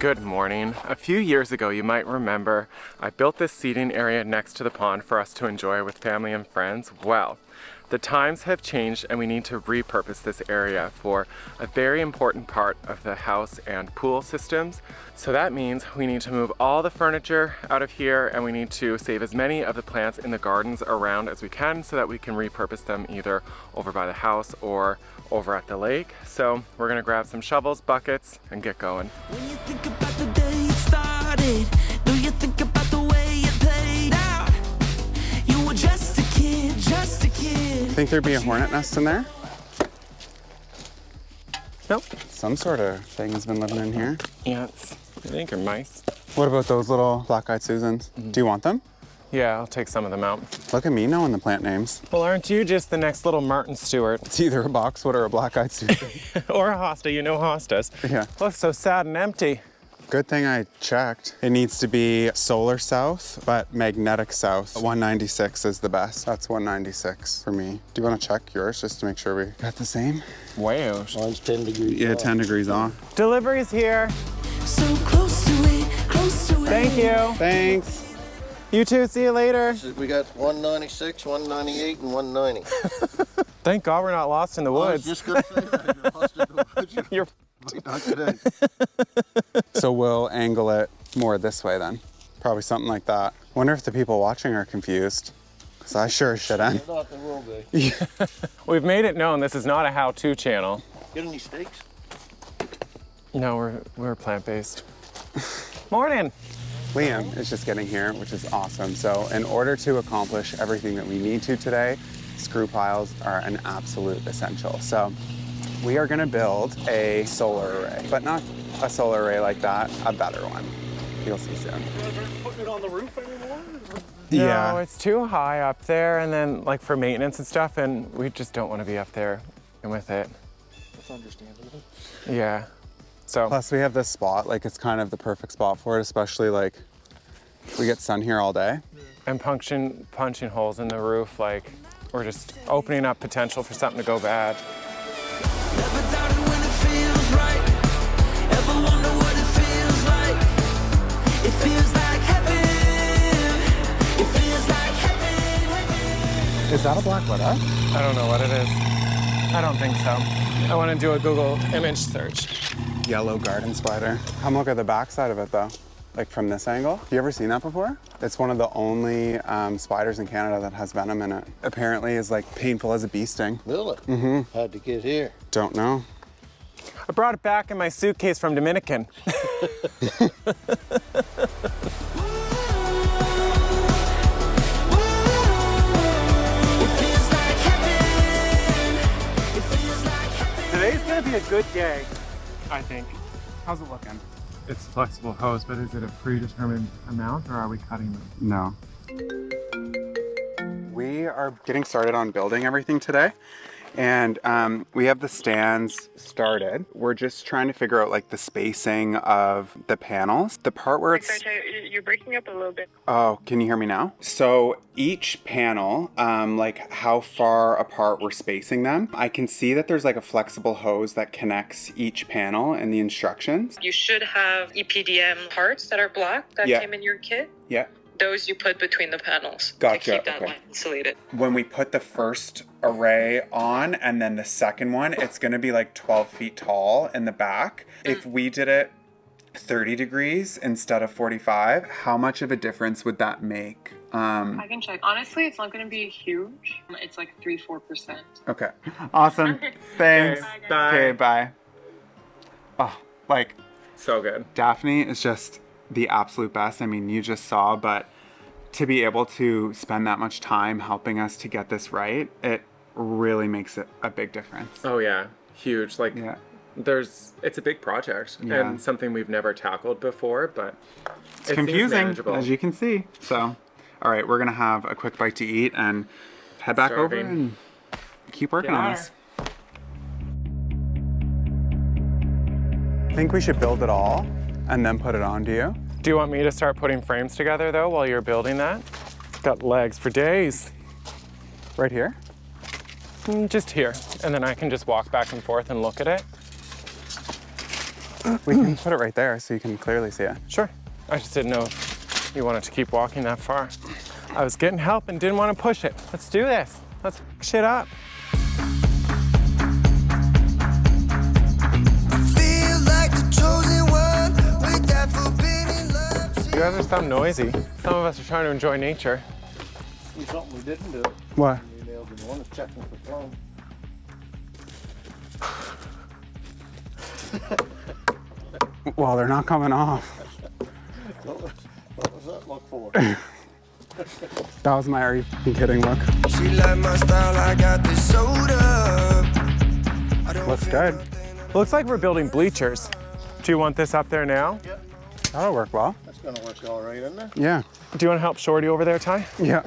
Good morning. A few years ago, you might remember, I built this seating area next to the pond for us to enjoy with family and friends. Well, the times have changed and we need to repurpose this area for a very important part of the house and pool systems. So that means we need to move all the furniture out of here and we need to save as many of the plants in the gardens around as we can so that we can repurpose them either over by the house or over at the lake. So we're gonna grab some shovels, buckets, and get going. When you think about the day it started, do you think about the way it played out? You were just a kid, just a kid. Think there'd be a hornet nest in there? Nope. Some sort of thing has been living in here. Yeah, I think they're mice. What about those little black-eyed Susans? Do you want them? Yeah, I'll take some of them out. Look at me knowing the plant names. Well, aren't you just the next little Martin Stewart? It's either a boxwood or a black-eyed Susan. Or a hosta, you know hostas. Yeah. Looks so sad and empty. Good thing I checked. It needs to be solar south, but magnetic south. 196 is the best. That's 196 for me. Do you want to check yours just to make sure we got the same? Wow. Mine's 10 degrees Yeah, off. 10 degrees off. Delivery's here. So close to it, close to it. Thank you. Thanks. You too, see you later. We got 196, 198, and 190. Thank God we're not lost in the I was woods. just gonna say that. You're lost in the woods. You're Not today. So we'll angle it more this way then. Probably something like that. Wonder if the people watching are confused. Because I sure shouldn't. Not the will be. We've made it known this is not a how-to channel. Get any steaks? No, we're plant-based. Morning. Liam is just getting here, which is awesome. So in order to accomplish everything that we need to today, screw piles are an absolute essential. So we are gonna build a solar array, but not a solar array like that, a better one. You'll see soon. You guys aren't putting it on the roof anymore? No, it's too high up there, and then like for maintenance and stuff, and we just don't want to be up there with it. That's understandable. Yeah. So Plus we have this spot, like it's kind of the perfect spot for it, especially like we get sun here all day. and punching holes in the roof, like we're just opening up potential for something to go bad. Never doubted when it feels right. Ever wonder what it feels like? It feels like heaven. It feels like heaven. Is that a black widow? I don't know what it is. I don't think so. I want to do a Google image search. Yellow garden spider. Come look at the back side of it though. Like from this angle. Have you ever seen that before? It's one of the only spiders in Canada that has venom in it. Apparently is like painful as a bee sting. Really? Mm-hmm. How'd you get here? Don't know. I brought it back in my suitcase from Dominican. Today's gonna be a good day, I think. How's it looking? It's flexible hose, but is it a predetermined amount or are we cutting them? No. We are getting started on building everything today. And we have the stands started. We're just trying to figure out like the spacing of the panels. The part where it's... Sorry, you're breaking up a little bit. Oh, can you hear me now? So each panel, like how far apart we're spacing them. I can see that there's like a flexible hose that connects each panel in the instructions. You should have EPDM parts that are black that Yeah. came in your kit. Yeah. Those you put between the panels Gotcha, to keep that okay. line insulated. When we put the first array on and then the second one, it's gonna be like 12 feet tall in the back. If we did it 30 degrees instead of 45, how much of a difference would that make? I can check. Honestly, it's not going to be huge. It's like 3-4%. Okay, awesome, thanks. Okay, bye. Okay, bye. Oh, like, So good. Daphne is just the absolute best. I mean, you just saw, but to be able to spend that much time helping us to get this right, it really makes it a big difference. Oh yeah, huge. Like Yeah. it's a big project Yeah. and something we've never tackled before, but It's it seems confusing, manageable. as you can see. So, all right, we're gonna have a quick bite to eat and head back over Starving. and keep working Get on on this. I think we should build it all and then put it on, do you? Do you want me to start putting frames together though while you're building that? It's got legs for days. Right here? Just here, and then I can just walk back and forth and look at it. We can put it right there so you can clearly see it. Sure. I just didn't know if you wanted to keep walking that far. I was getting help and didn't want to push it. Let's do this. Let's f shit up. Feel like the chosen one with that forbidden love. You guys are sound noisy. Some of us are trying to enjoy nature. Do something we didn't do. What? You nailed in one is checking for phone. Well, they're not coming off. What was that look for? That was my are you f***ing kidding look. She like my style, I got this soda. I don't Looks feel good. nothing. Looks like we're building bleachers. Do you want this up there now? That'll work well. That's gonna work all right, isn't it? Yeah. Do you want to help Shorty over there, Ty? Yeah.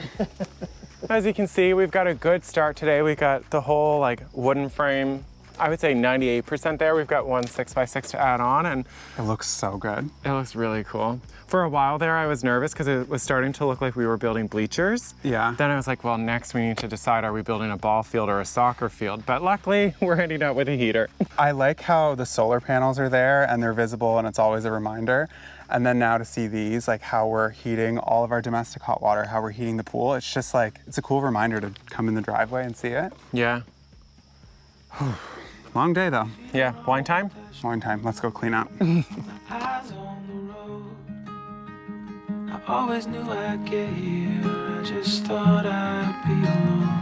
As you can see, we've got a good start today. We got the whole like wooden frame, I would say 98% there. We've got one 6x6 to add on, and It looks so good. it looks really cool. For a while there, I was nervous because it was starting to look like we were building bleachers. Yeah. Then I was like, well, next we need to decide, are we building a ball field or a soccer field? But luckily, we're ending up with a heater. I like how the solar panels are there and they're visible and it's always a reminder. And then now to see these, like how we're heating all of our domestic hot water, how we're heating the pool, it's just like, it's a cool reminder to come in the driveway and see it. Yeah. Long day though. Yeah, wine time? Wine time, let's go clean up. Eyes on the road. I always knew I'd get here. I just thought I'd be alone.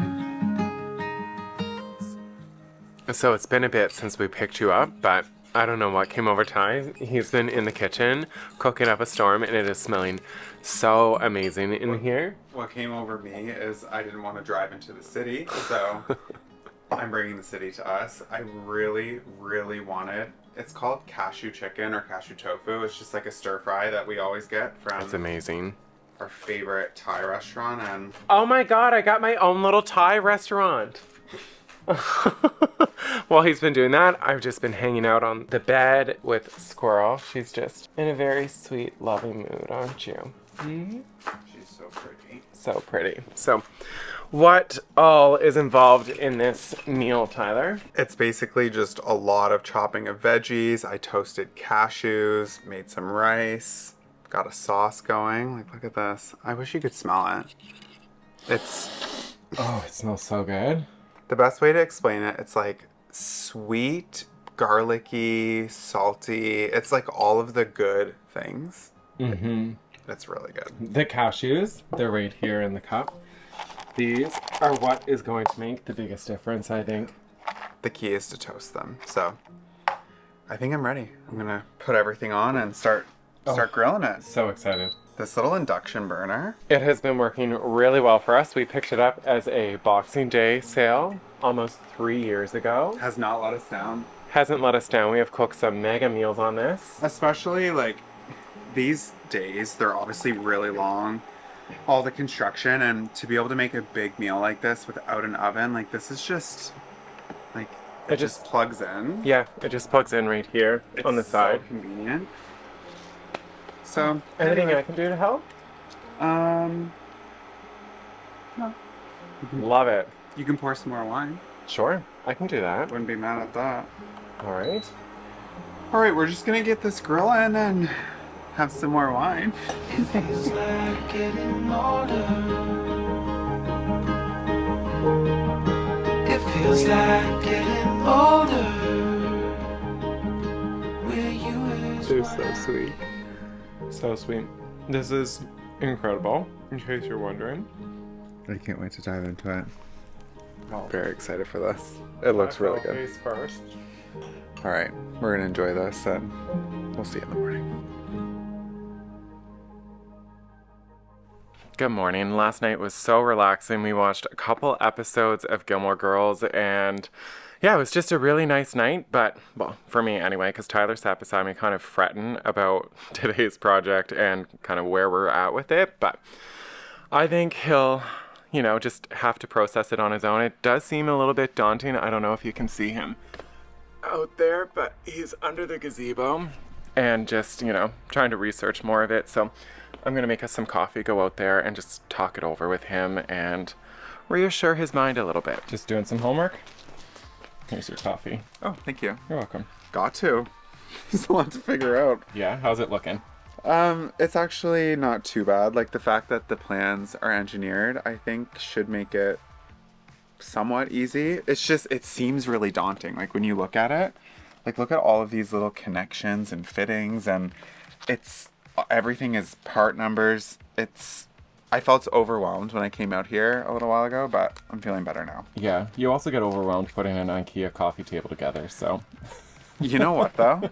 So it's been a bit since we picked you up, but I don't know what came over Ty. He's been in the kitchen cooking up a storm, and it is smelling so amazing in here. What came over me is I didn't want to drive into the city, so I'm bringing the city to us. I really, really wanted, it's called cashew chicken or cashew tofu. It's just like a stir fry that we always get from It's amazing. our favorite Thai restaurant. And Oh my God, I got my own little Thai restaurant. While he's been doing that, I've just been hanging out on the bed with Squirrel. She's just in a very sweet, loving mood, aren't you? she's so pretty. So pretty. So, what all is involved in this meal, Tyler? It's basically just a lot of chopping of veggies. I toasted cashews, made some rice, got a sauce going. Like, look at this. I wish you could smell it. It's Oh, it smells so good. the best way to explain it. It's like sweet, garlicky, salty. It's like all of the good things. Mm-hmm. It's really good. The cashews, they're right here in the cup. These are what is going to make the biggest difference, I think. The key is to toast them. So I think I'm ready. I'm gonna put everything on and start grilling it. So excited. This little induction burner. It has been working really well for us. We picked it up as a Boxing Day sale almost 3 years ago. Has not let us down. Hasn't let us down. We have cooked some mega meals on this. Especially like these days, they're obviously really long. All the construction, and to be able to make a big meal like this without an oven, like this is just like it just plugs in. Yeah, it just plugs in right here on the It's side. so convenient. So Anything anyway, I can do to help? no. Love it. You can pour some more wine. Sure, I can do that. Wouldn't be mad at that. All right. All right, we're just gonna get this grill in and have some more wine. It feels like getting older. It feels like getting older. Where you is They're so sweet. So sweet. This is incredible, in case you're wondering. I can't wait to dive into it. Very excited for this. It looks really good. Face first. All right, we're gonna enjoy this and we'll see you in the morning. Good morning. Last night was so relaxing. We watched a couple episodes of Gilmore Girls, and yeah, it was just a really nice night. But, well, for me anyway, because Tyler sat beside me kind of fretting about today's project and kind of where we're at with it. But I think he'll, just have to process it on his own. It does seem a little bit daunting. I don't know if you can see him out there, but he's under the gazebo and just, trying to research more of it. So I'm going to make us some coffee, go out there and just talk it over with him and reassure his mind a little bit. Just doing some homework. Here's your coffee. Oh, thank you. You're welcome. Got to. There's a lot to figure out. Yeah, how's it looking? It's actually not too bad. Like the fact that the plans are engineered, I think should make it somewhat easy. It's just, it seems really daunting. Like when you look at it, like look at all of these little connections and fittings, and everything is part numbers. I felt overwhelmed when I came out here a little while ago, but I'm feeling better now. Yeah, you also get overwhelmed putting an IKEA coffee table together, so. You know what though?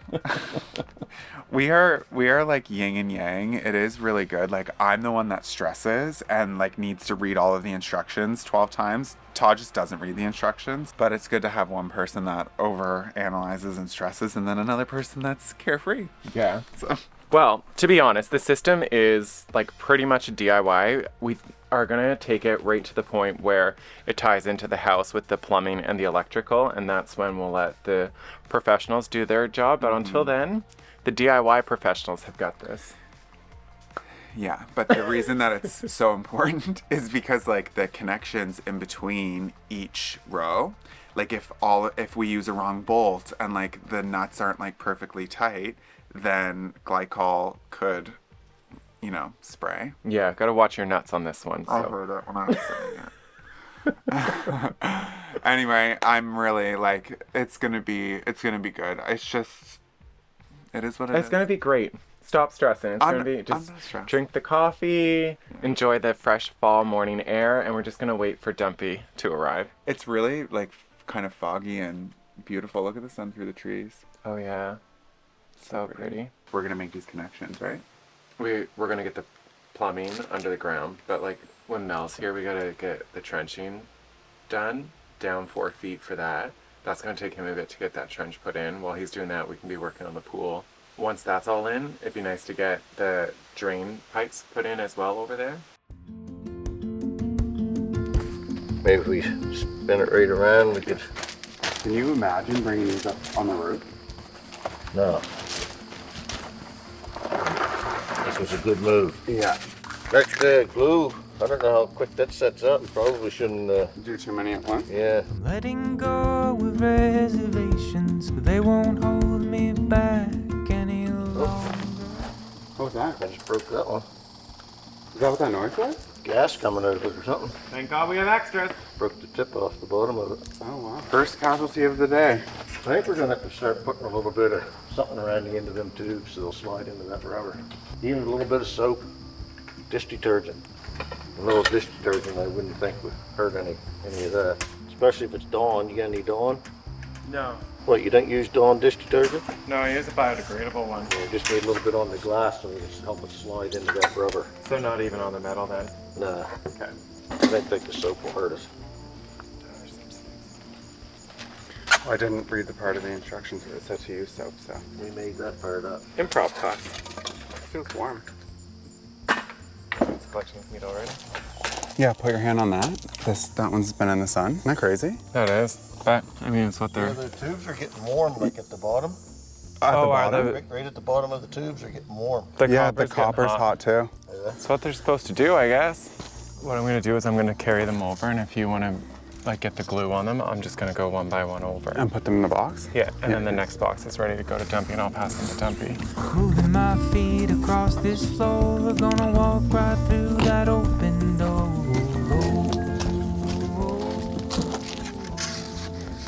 we are like yin and yang. It is really good. Like I'm the one that stresses and like needs to read all of the instructions 12 times. Todd just doesn't read the instructions, but it's good to have one person that over analyzes and stresses and then another person that's carefree. Yeah. So. Well, to be honest, the system is like pretty much a DIY. We are gonna take it right to the point where it ties into the house with the plumbing and the electrical, and that's when we'll let the professionals do their job. But until then, the DIY professionals have got this. Yeah, but the reason that it's so important is because like the connections in between each row, like if we use a wrong bolt and like the nuts aren't like perfectly tight, then glycol could, spray. Yeah, gotta watch your nuts on this one. I heard it when I was saying it. Anyway, I'm really like, it's gonna be good. It's just, it is what it is. It's gonna be great. Stop stressing. It's gonna be just drink the coffee, enjoy the fresh fall morning air, and we're just gonna wait for Dumpy to arrive. It's really like kind of foggy and beautiful. Look at the sun through the trees. Oh yeah, so pretty. We're gonna make these connections, right? We're gonna get the plumbing under the ground, but like when Mel's here, we gotta get the trenching done, down 4 feet for that. That's gonna take him a bit to get that trench put in. While he's doing that, we can be working on the pool. Once that's all in, it'd be nice to get the drain pipes put in as well over there. Maybe if we spin it right around, we could. Can you imagine bringing these up on the roof? No. This was a good move. Yeah. Next glue. I don't know how quick that sets up. Probably shouldn't. Do too many at once? Yeah. I'm letting go with reservations, but they won't hold me back any longer. What was that? I just broke that one. Is that what that noise was? Gas coming out of it or something. Thank God we have extras. Broke the tip off the bottom of it. Oh wow. First casualty of the day. I think we're gonna have to start putting a little bit of something around the end of them tubes so they'll slide into that rubber. Even a little bit of soap, dish detergent. A little dish detergent I wouldn't think would hurt any of that. Especially if it's Dawn. You got any Dawn? No. What, you don't use Dawn dish detergent? No, I use a biodegradable one. You just need a little bit on the glass and just help it slide into that rubber. So not even on the metal then? Nah, Okay. I don't think the soap will hurt us. I didn't read the part of the instructions where it said to use soap, so. We made that part up. Improv class. It feels warm. It's collecting heat already. Yeah, put your hand on that. That one's been in the sun. Isn't that crazy? That is. But I mean, it's what Yeah, they're. the tubes are getting warm, like at the bottom. At the are bottom? Right at the bottom of the tubes are getting warm. Yeah, the copper's hot too. Yeah. That's what they're supposed to do, I guess. What I'm gonna do is I'm gonna carry them over, and if you wanna like get the glue on them, I'm just gonna go one by one over. And put them in the box? Yeah, and then the next box is ready to go to Dumpy, and I'll pass them to Dumpy. Moving my feet across this floor, we're gonna walk right through that open door.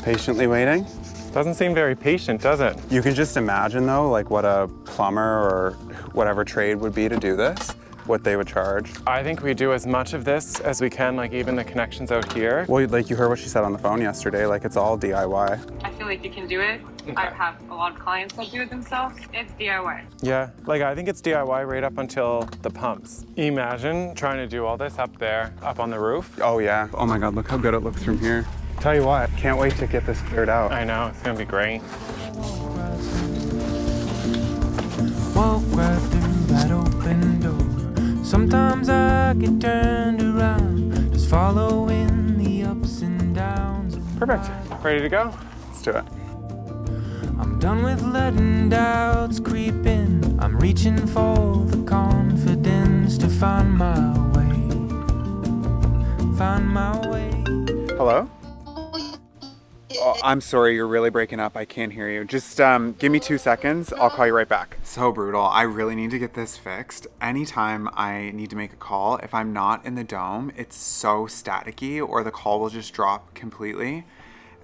Patiently waiting? Doesn't seem very patient, does it? You can just imagine though, like what a plumber or whatever trade would be to do this, what they would charge. I think we do as much of this as we can, like even the connections out here. Well, like you heard what she said on the phone yesterday, like it's all DIY. I feel like you can do it. I have a lot of clients that do it themselves. It's DIY. Yeah, like I think it's DIY right up until the pumps. Imagine trying to do all this up there, up on the roof. Oh yeah. Oh my God, look how good it looks from here. Tell you what, can't wait to get this cleared out. I know, it's gonna be great. Walk right through that open door. Sometimes I get turned around, just following the ups and downs. Perfect, ready to go? Let's do it. I'm done with letting doubts creep in. I'm reaching for the confidence to find my way. Find my way. Hello? Oh, I'm sorry, you're really breaking up. I can't hear you. Just give me 2 seconds. I'll call you right back. So brutal. I really need to get this fixed. Anytime I need to make a call, if I'm not in the dome, it's so staticky or the call will just drop completely.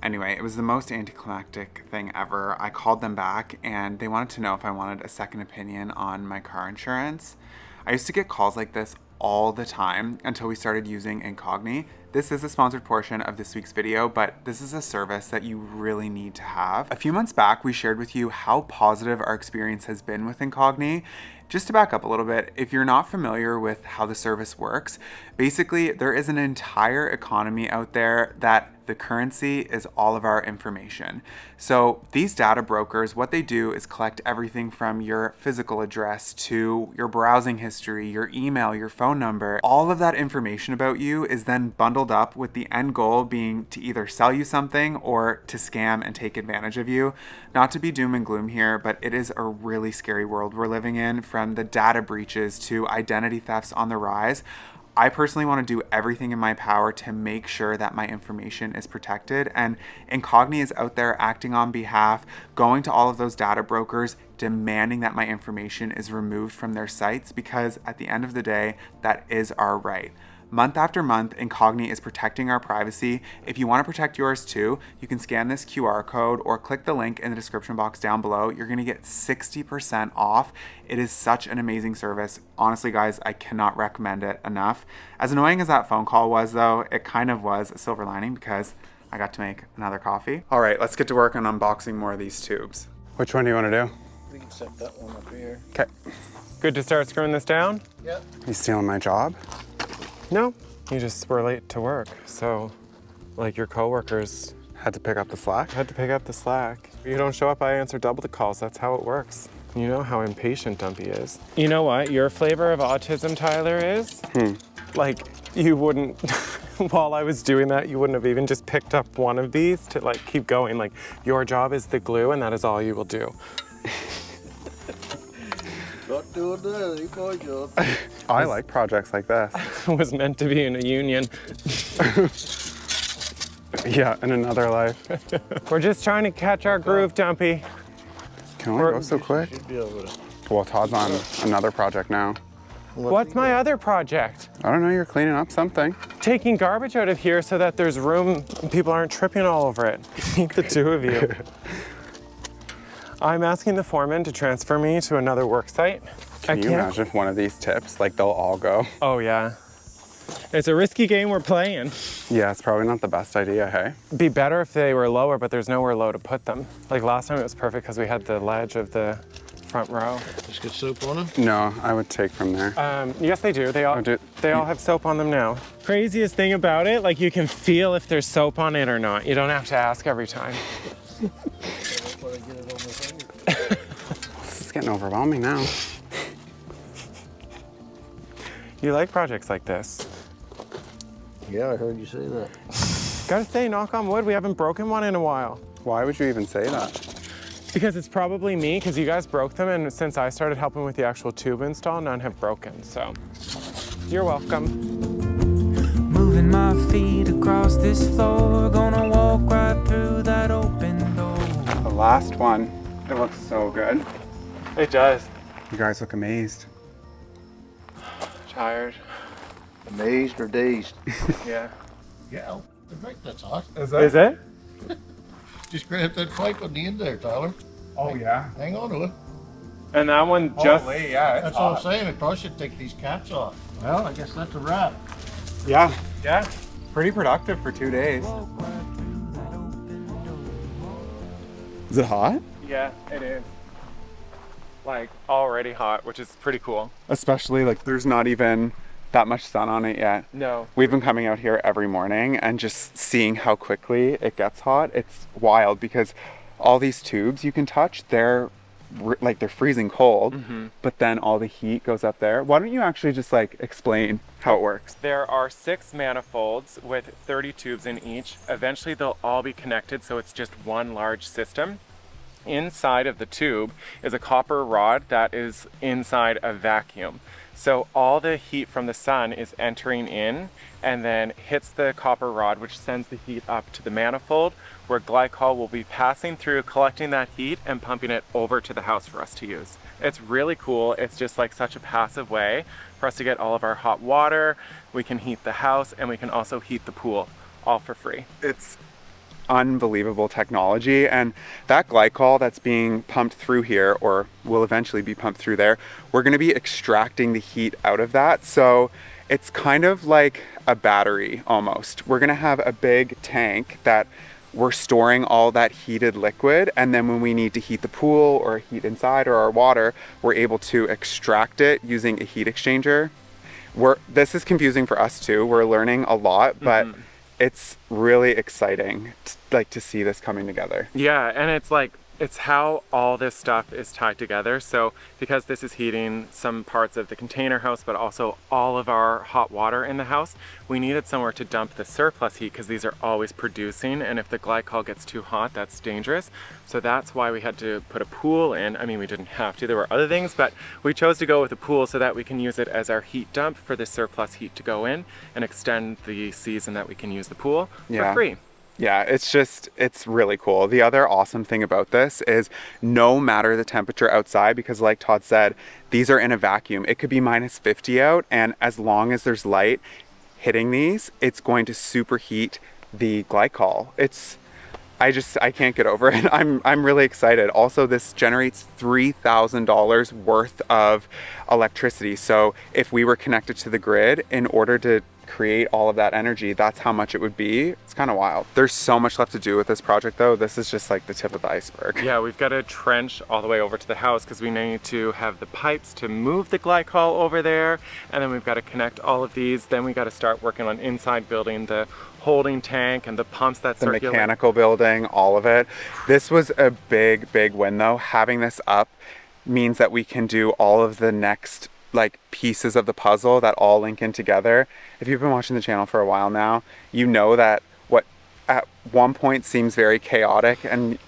Anyway, it was the most anticlimactic thing ever. I called them back and they wanted to know if I wanted a second opinion on my car insurance. I used to get calls like this all the time until we started using Incogni. This is a sponsored portion of this week's video, but this is a service that you really need to have. A few months back, we shared with you how positive our experience has been with Incogni. Just to back up a little bit, if you're not familiar with how the service works, basically there is an entire economy out there that the currency is all of our information. So these data brokers, what they do is collect everything from your physical address to your browsing history, your email, your phone number. All of that information about you is then bundled up with the end goal being to either sell you something or to scam and take advantage of you. Not to be doom and gloom here, but it is a really scary world we're living in, from the data breaches to identity thefts on the rise. I personally want to do everything in my power to make sure that my information is protected, and Incogni is out there acting on behalf, going to all of those data brokers, demanding that my information is removed from their sites, because at the end of the day, that is our right. Month after month, Incogni is protecting our privacy. If you want to protect yours too, you can scan this QR code or click the link in the description box down below. You're going to get 60% off. It is such an amazing service. Honestly, guys, I cannot recommend it enough. As annoying as that phone call was, though, it kind of was a silver lining because I got to make another coffee. All right, let's get to work on unboxing more of these tubes. Which one do you want to do? We can set that one up here. Okay. Good to start screwing this down? Yep. You stealing my job? No, you just were late to work. So, like, your coworkers Had to pick up the slack? had to pick up the slack. You don't show up, I answer double the calls. That's how it works. You know how impatient Dumpy is. You know what your flavor of autism, Tyler, is? Like, you wouldn't, while I was doing that, you wouldn't have even just picked up one of these to, like, keep going. Like, your job is the glue and that is all you will do. Not doing that, ain't my job. I like projects like this. Was meant to be in a union. Yeah, in another life. We're just trying to catch our groove, Dumpy. Can only go so quick. Should be able to. Well, Todd's on another project now. What's my other project? I don't know, you're cleaning up something. Taking garbage out of here so that there's room and people aren't tripping all over it. The two of you. I'm asking the foreman to transfer me to another work site. Can you imagine if one of these tips, like, they'll all go? Oh yeah. It's a risky game we're playing. Yeah, it's probably not the best idea, hey? Be better if they were lower, but there's nowhere low to put them. Like last time it was perfect because we had the ledge of the front row. Just get soap on them? No, I would take from there. Yes, they do. They all do- have soap on them now. Craziest thing about it, like you can feel if there's soap on it or not. You don't have to ask every time. This is getting overwhelming now. You like projects like this. Yeah, I heard you say that. Gotta say, knock on wood, we haven't broken one in a while. Why would you even say that? Because it's probably me, because you guys broke them, and since I started helping with the actual tube install, none have broken, so you're welcome. Moving my feet across this floor, gonna walk right through that open door. The last one, it looks so good. It does. You guys look amazed. Tired. Amazed or dazed? Yeah. Yeah, the drink that's hot. Is it? Just grab that pipe on the end there, Tyler. Oh, yeah. Hang on to it. And that one just... Holy, yeah, it's That's what I'm saying. I probably should take these caps off. Well, I guess that's a wrap. Yeah, Yeah. pretty productive for 2 days. Is it hot? Yeah, it is. Like, already hot, which is pretty cool. Especially, like, there's not even that much sun on it yet. No. We've been coming out here every morning and just seeing how quickly it gets hot. It's wild because all these tubes you can touch, they're freezing cold, but then all the heat goes up there. Why don't you actually just like explain how it works? There are 6 manifolds with 30 tubes in each. Eventually they'll all be connected, so it's just one large system. Inside of the tube is a copper rod that is inside a vacuum. So all the heat from the sun is entering in and then hits the copper rod, which sends the heat up to the manifold, where glycol will be passing through, collecting that heat and pumping it over to the house for us to use. It's really cool. It's just like such a passive way for us to get all of our hot water. We can heat the house and we can also heat the pool, all for free. It's unbelievable technology, and that glycol that's being pumped through here, or will eventually be pumped through there, we're going to be extracting the heat out of that. So it's kind of like a battery almost. We're going to have a big tank that we're storing all that heated liquid, and then when we need to heat the pool or heat inside or our water, we're able to extract it using a heat exchanger. This is confusing for us too. We're learning a lot, but it's really exciting to see this coming together. Yeah, and it's how all this stuff is tied together. So because this is heating some parts of the container house, but also all of our hot water in the house, we needed somewhere to dump the surplus heat because these are always producing, and if the glycol gets too hot, that's dangerous. So that's why we had to put a pool in. I mean, we didn't have to, there were other things, but we chose to go with a pool so that we can use it as our heat dump for the surplus heat to go in and extend the season that we can use the pool for free. Yeah, it's really cool. The other awesome thing about this is no matter the temperature outside, because like Todd said, these are in a vacuum. It could be -50 out, and as long as there's light hitting these, it's going to superheat the glycol. I can't get over it. I'm really excited. Also, this generates $3,000 worth of electricity. So if we were connected to the grid, in order to create all of that energy, that's how much it would be. It's kind of wild. There's so much left to do with this project though. This is just like the tip of the iceberg. Yeah, we've got to trench all the way over to the house because we need to have the pipes to move the glycol over there, and then we've got to connect all of these. Then we got to start working on inside building the holding tank and the pumps that circulate. The mechanical building, all of it. This was a big win though. Having this up means that we can do all of the next pieces of the puzzle that all link in together. If you've been watching the channel for a while now, you know that what at one point seems very chaotic and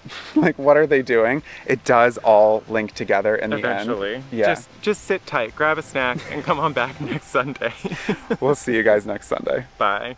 what are they doing? It does all link together in the end. Eventually. Yeah. Just sit tight, grab a snack, and come on back next Sunday. We'll see you guys next Sunday. Bye.